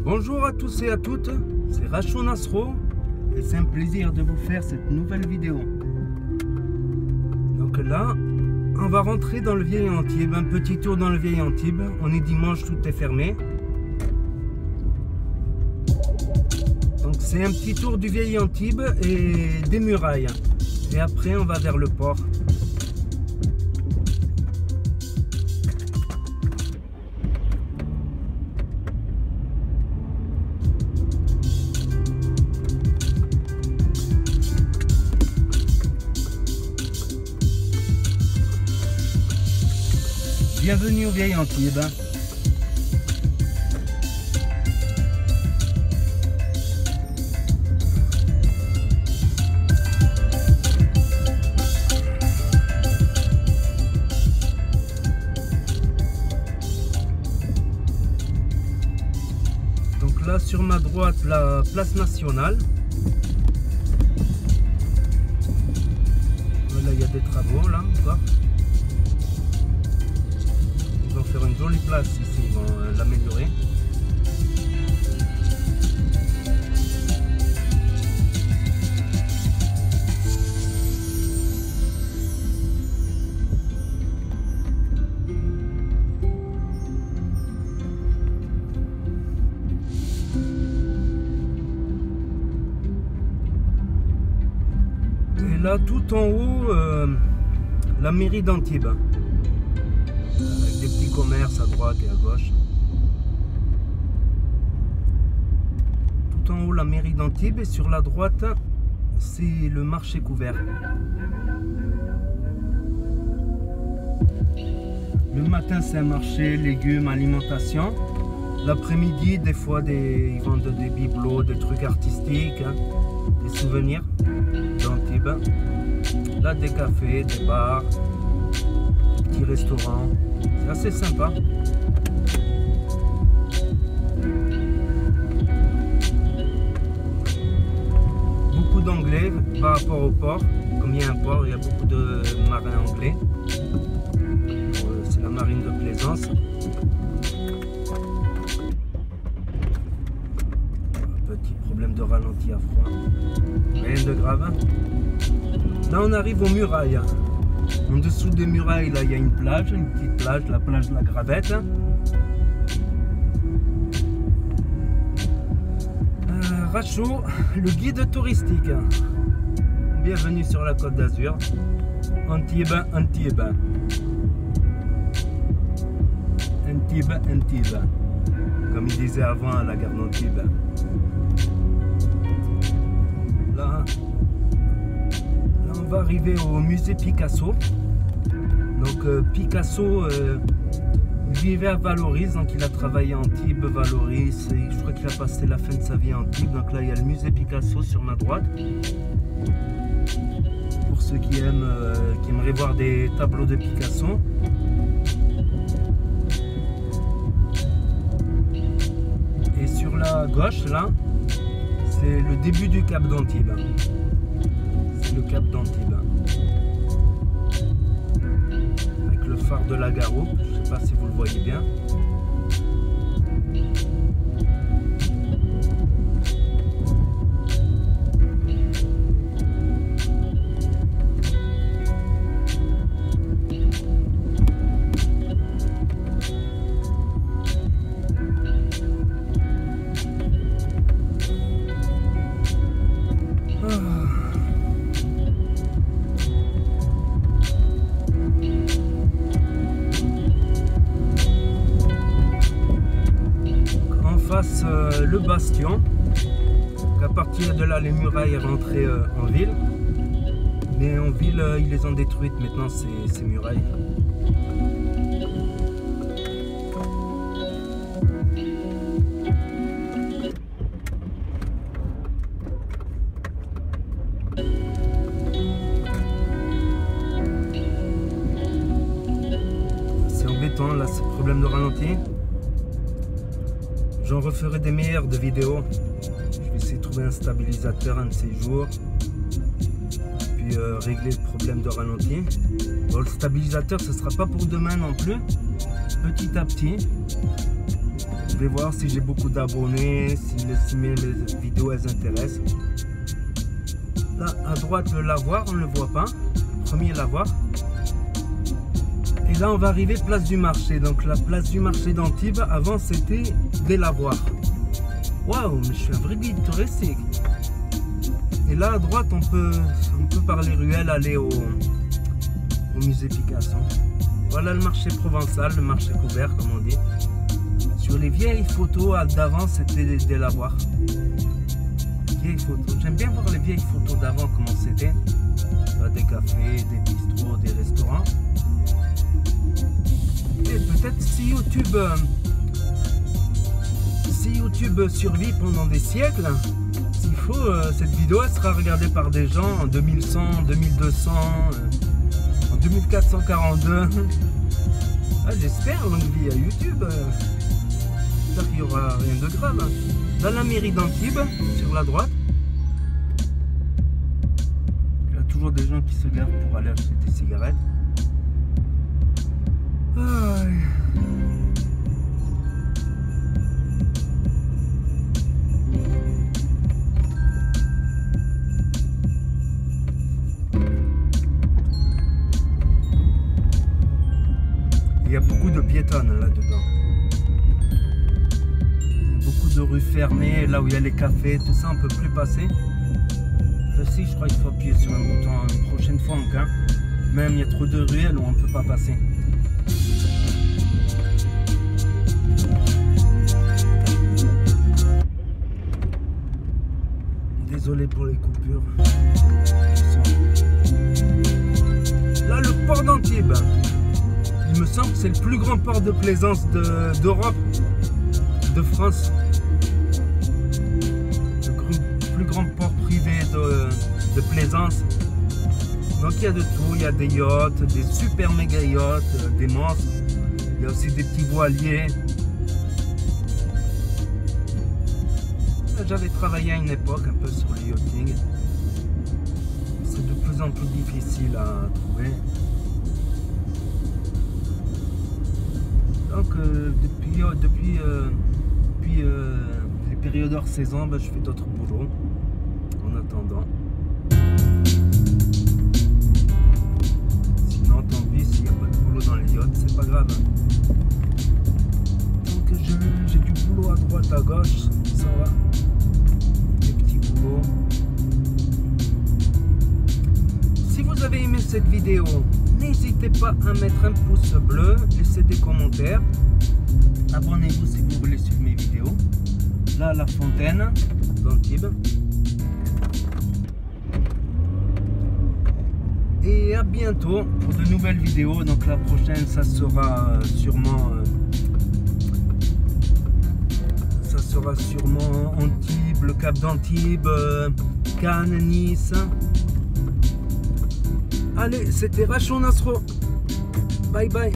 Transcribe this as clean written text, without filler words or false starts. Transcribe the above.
Bonjour à tous et à toutes, c'est Rachou Nasro et c'est un plaisir de vous faire cette nouvelle vidéo. Donc là, on va rentrer dans le Vieil Antibes, un petit tour dans le Vieil Antibes. On est dimanche, tout est fermé. Donc c'est un petit tour du Vieil Antibes et des murailles. Et après on va vers le port. Bienvenue au Vieil Antibes. Donc là sur ma droite, la place nationale. Voilà, il y a des travaux là encore. Ils vont faire une jolie place ici, ils vont l'améliorer. Et là tout en haut, la mairie d'Antibes. Avec des petits commerces à droite et à gauche. Tout en haut la mairie d'Antibes et sur la droite c'est le marché couvert. Le matin c'est un marché, légumes, alimentation. L'après-midi des fois ils vendent des bibelots, des trucs artistiques, hein, des souvenirs d'Antibes. Là des cafés, des bars, des petits restaurants. C'est assez sympa. Beaucoup d'anglais par rapport au port. Comme il y a un port, il y a beaucoup de marins anglais. C'est la marine de plaisance. Un petit problème de ralenti à froid. Rien de grave. Là on arrive aux murailles. En dessous des murailles, là, il y a une petite plage, la plage de la Gravette. Rachou, le guide touristique. Bienvenue sur la Côte d'Azur. Antibes, Antibes. Antibes, Antibes. Comme il disait avant à la gare d'Antibes. Là, on va arriver au musée Picasso. Donc Picasso vivait à Vallauris, donc il a travaillé à Antibes, Vallauris, et je crois qu'il a passé la fin de sa vie à Antibes. Donc là il y a le musée Picasso sur ma droite. Pour ceux qui aimeraient voir des tableaux de Picasso. Et sur la gauche là, c'est le début du cap d'Antibes. Le cap d'Antibes avec le phare de la Garoupe, je ne sais pas si vous le voyez bien. Le bastion. Donc à partir de là les murailles rentraient en ville, mais en ville ils les ont détruites maintenant ces murailles. C'est embêtant là, ce problème de ralenti. J'en referai des meilleures de vidéos. Je vais essayer de trouver un stabilisateur un de ces jours. Puis régler le problème de ralenti. Bon, le stabilisateur, ce ne sera pas pour demain non plus. Petit à petit. Je vais voir si j'ai beaucoup d'abonnés, si mes vidéos elles intéressent. Là à droite le lavoir, on ne le voit pas. Premier lavoir. Et là on va arriver place du marché. Donc la place du marché d'Antibes, avant c'était des lavoirs. Waouh, mais je suis un vrai guide touristique. Et là à droite on peut par les ruelles aller au musée Picasso. Voilà le marché provençal, le marché couvert comme on dit. Sur les vieilles photos d'avant c'était des lavoirs. Vieilles photos. J'aime bien voir les vieilles photos d'avant comment c'était. Des cafés, des bistrots, des restaurants. Et peut-être si YouTube survit pendant des siècles, s'il faut, cette vidéo elle sera regardée par des gens en 2100, 2200, en 2442. Ah, j'espère, longue vie à YouTube. J'espère qu'il n'y aura rien de grave. Dans la mairie d'Antibes, sur la droite, il y a toujours des gens qui se gardent pour aller acheter des cigarettes. Il y a beaucoup de piétonnes là-dedans. Beaucoup de rues fermées, là où il y a les cafés, tout ça, on ne peut plus passer. Ici, je crois qu'il faut appuyer sur un bouton une prochaine fois encore. Même il y a trop de ruelles où on ne peut pas passer. Désolé pour les coupures. Là, le port d'Antibes. Il me semble que c'est le plus grand port de plaisance d'Europe, de France. Le plus grand port privé de plaisance. Donc il y a de tout, il y a des yachts, des super méga yachts, des monstres. Il y a aussi des petits voiliers. J'avais travaillé à une époque un peu sur le yachting. C'est de plus en plus difficile à trouver. Donc depuis les périodes hors saison, je fais d'autres boulots en attendant. Sinon tant pis s'il n'y a pas de boulot dans les yachts, c'est pas grave. Donc j'ai du boulot à droite à gauche, ça va. Des petits boulots. Si vous avez aimé cette vidéo, n'hésitez pas à mettre un pouce bleu, laissez des commentaires. Abonnez-vous si vous voulez suivre mes vidéos. Là, la fontaine d'Antibes. Et à bientôt pour de nouvelles vidéos. Donc la prochaine, ça sera sûrement Antibes, le Cap d'Antibes, Cannes, Nice. Allez, c'était Rachon Nasro. Bye bye.